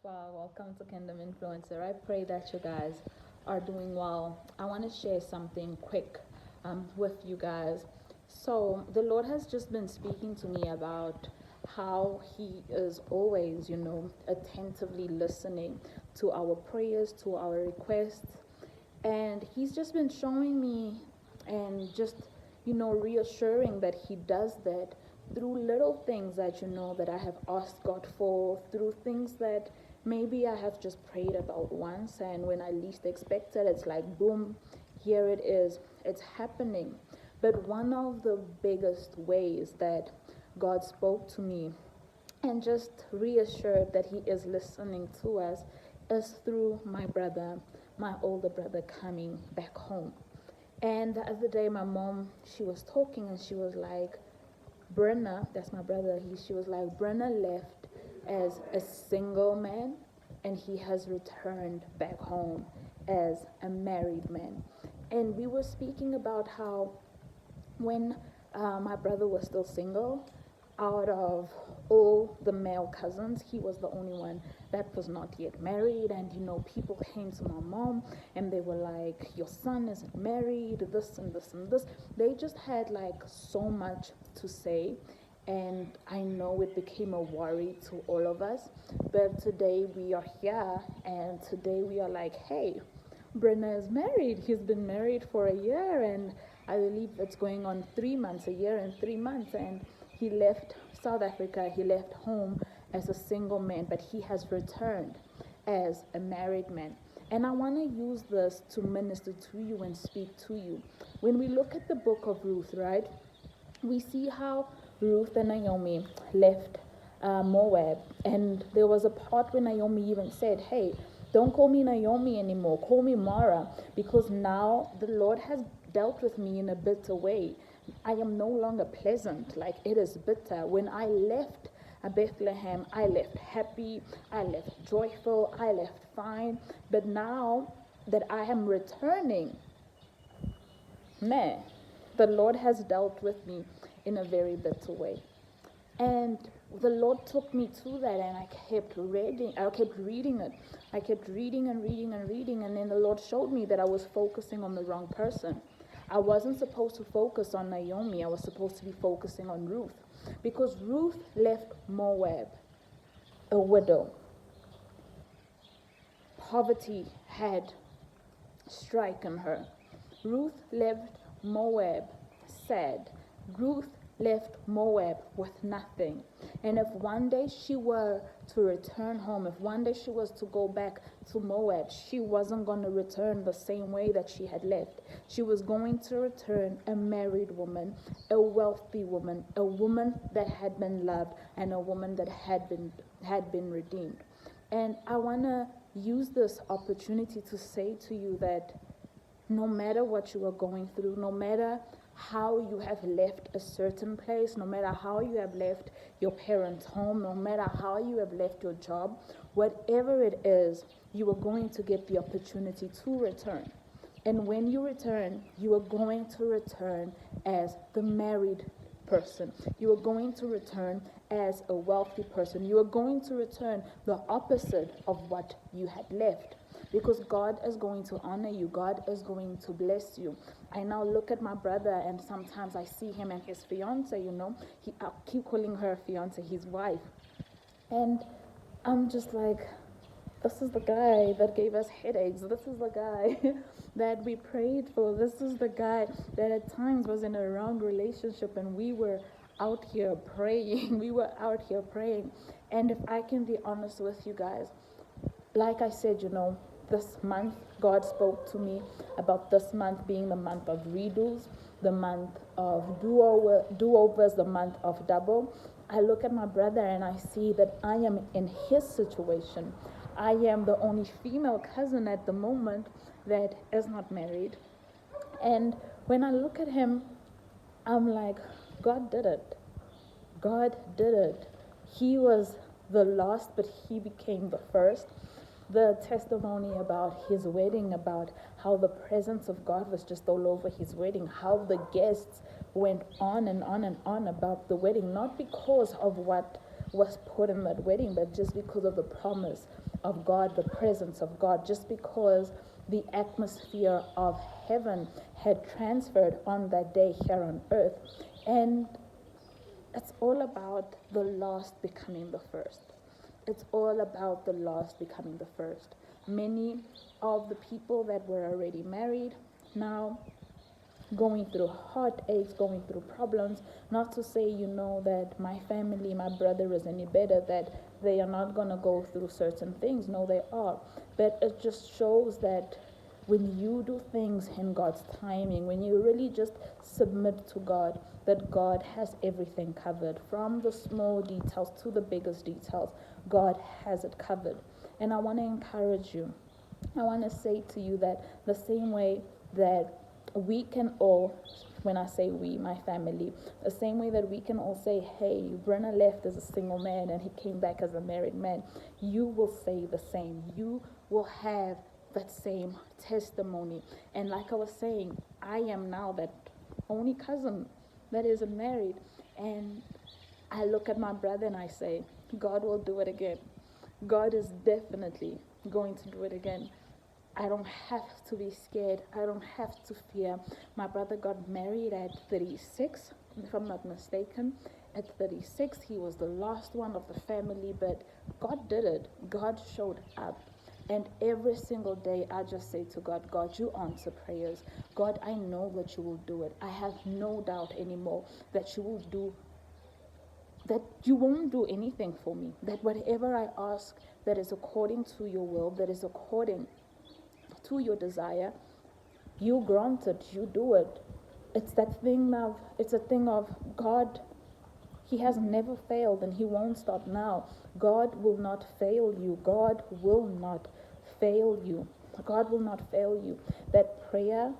Well, welcome to Kingdom Influencer. I pray that you guys are doing well. I want to share something quick with you guys. So, the Lord has just been speaking to me about how He is always, attentively listening to our prayers, to our requests. And He's just been showing me and just, reassuring that He does that through little things that that I have asked God for, through things that maybe I have just prayed about once, and when I least expect it, it's like boom, here it is, it's happening. But one of the biggest ways that God spoke to me and just reassured that He is listening to us is through my brother, my older brother, coming back home. And the other day, my mom, she was talking and she was like, Brenna, that's my brother, she was like, Brenna left as a single man and he has returned back home as a married man. And we were speaking about how when my brother was still single, out of all the male cousins, he was the only one that was not yet married. And people came to my mom and they were like, your son isn't married, this and this and this. They just had like so much to say, and I know it became a worry to all of us. But today we are here, and today we are like, hey, Brenna is married. He's been married for a year, and I believe it's going on 3 months, a year and 3 months. And he left South Africa, he left home as a single man, but he has returned as a married man. And I want to use this to minister to you and speak to you. When we look at the book of Ruth, right, we see how Ruth and Naomi left Moab. And there was a part where Naomi even said, hey, don't call me Naomi anymore, call me Mara, because now the Lord has dealt with me in a bitter way. I am no longer pleasant, like it is bitter. When I left Bethlehem, I left happy, I left joyful, I left fine. But now that I am returning, man, the Lord has dealt with me in a very bitter way. And the Lord took me to that, and I kept reading it. I kept reading and reading and reading, and then the Lord showed me that I was focusing on the wrong person. I wasn't supposed to focus on Naomi. I was supposed to be focusing on Ruth. Because Ruth left Moab, a widow. Poverty had stricken her. Ruth left Moab sad. Ruth left Moab with nothing. And if one day she were to return home, if one day she was to go back to Moab, she wasn't going to return the same way that she had left. She was going to return a married woman, a wealthy woman, a woman that had been loved, and a woman that had been redeemed. And I want to use this opportunity to say to you that no matter what you are going through, no matter how you have left a certain place, no matter how you have left your parents' home, no matter how you have left your job, whatever it is, you are going to get the opportunity to return. And when you return, you are going to return as the married person. You are going to return as a wealthy person. You are going to return the opposite of what you had left. Because God is going to honor you. God is going to bless you. I now look at my brother, and sometimes I see him and his fiance, I keep calling her fiance, his wife. And I'm just like, this is the guy that gave us headaches. This is the guy that we prayed for. This is the guy that at times was in a wrong relationship, and we were out here praying. We were out here praying. And if I can be honest with you guys, like I said, this month, God spoke to me about this month being the month of redos, the month of do-overs, the month of double. I look at my brother and I see that I am in his situation. I am the only female cousin at the moment that is not married. And when I look at him, I'm like, God did it. God did it. He was the last, but he became the first. The testimony about his wedding, about how the presence of God was just all over his wedding, how the guests went on and on and on about the wedding, not because of what was put in that wedding, but just because of the promise of God, the presence of God, just because the atmosphere of heaven had transferred on that day here on earth. And it's all about the last becoming the first. It's all about the last becoming the first. Many of the people that were already married now going through heartaches, going through problems. Not to say, that my family, my brother is any better, that they are not going to go through certain things. No, they are. But it just shows that when you do things in God's timing, when you really just submit to God, that God has everything covered. From the small details to the biggest details, God has it covered. And I want to encourage you. I want to say to you that the same way that we can all, when I say we, my family, the same way that we can all say, hey, Brenna left as a single man and he came back as a married man, you will say the same. You will have that same testimony. And like I was saying, I am now that only cousin that isn't married. And I look at my brother and I say, God will do it again. God is definitely going to do it again. I don't have to be scared. I don't have to fear. My brother got married at 36, if I'm not mistaken. At 36, he was the last one of the family, but God did it. God showed up. And every single day, I just say to God, God, you answer prayers. God, I know that you will do it. I have no doubt anymore that you will do, that you won't do anything for me. That whatever I ask that is according to your will, that is according to your desire, you grant it, you do it. It's a thing of God. He has never failed and he won't stop now. God will not fail you. God will not fail you. God will not fail you. That prayer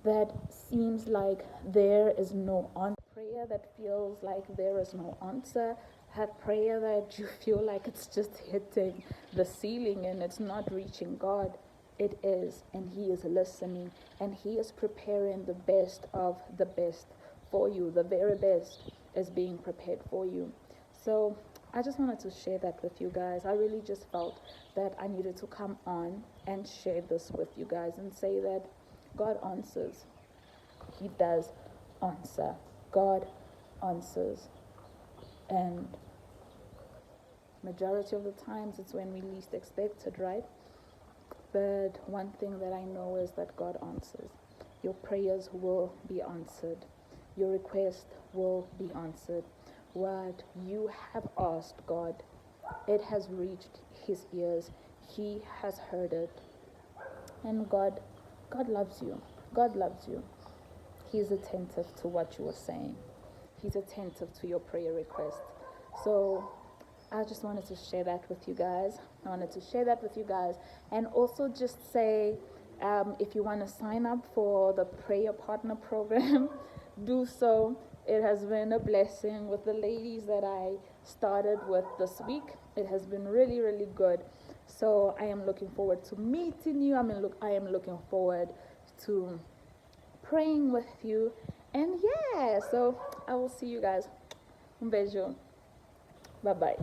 that seems like there is no answer, prayer that feels like there is no answer, that prayer that you feel like it's just hitting the ceiling and it's not reaching God, it is, and he is listening, and he is preparing the best of the best for you. The very best is being prepared for you. So I just wanted to share that with you guys. I really just felt that I needed to come on and share this with you guys and say that God answers. He does answer. God answers. And majority of the times it's when we least expect it, right? But one thing that I know is that God answers. Your prayers will be answered. Your request will be answered. What you have asked God, it has reached his ears. He has heard it. And God loves you. God loves you. He's attentive to what you are saying. He's attentive to your prayer request. So I just wanted to share that with you guys. And also just say, if you want to sign up for the prayer partner program, do so. It has been a blessing with the ladies that I started with this week. It has been really, really good. So I am looking forward to meeting you. I am looking forward to praying with you. And yeah, so I will see you guys. Um beijo. Bye bye.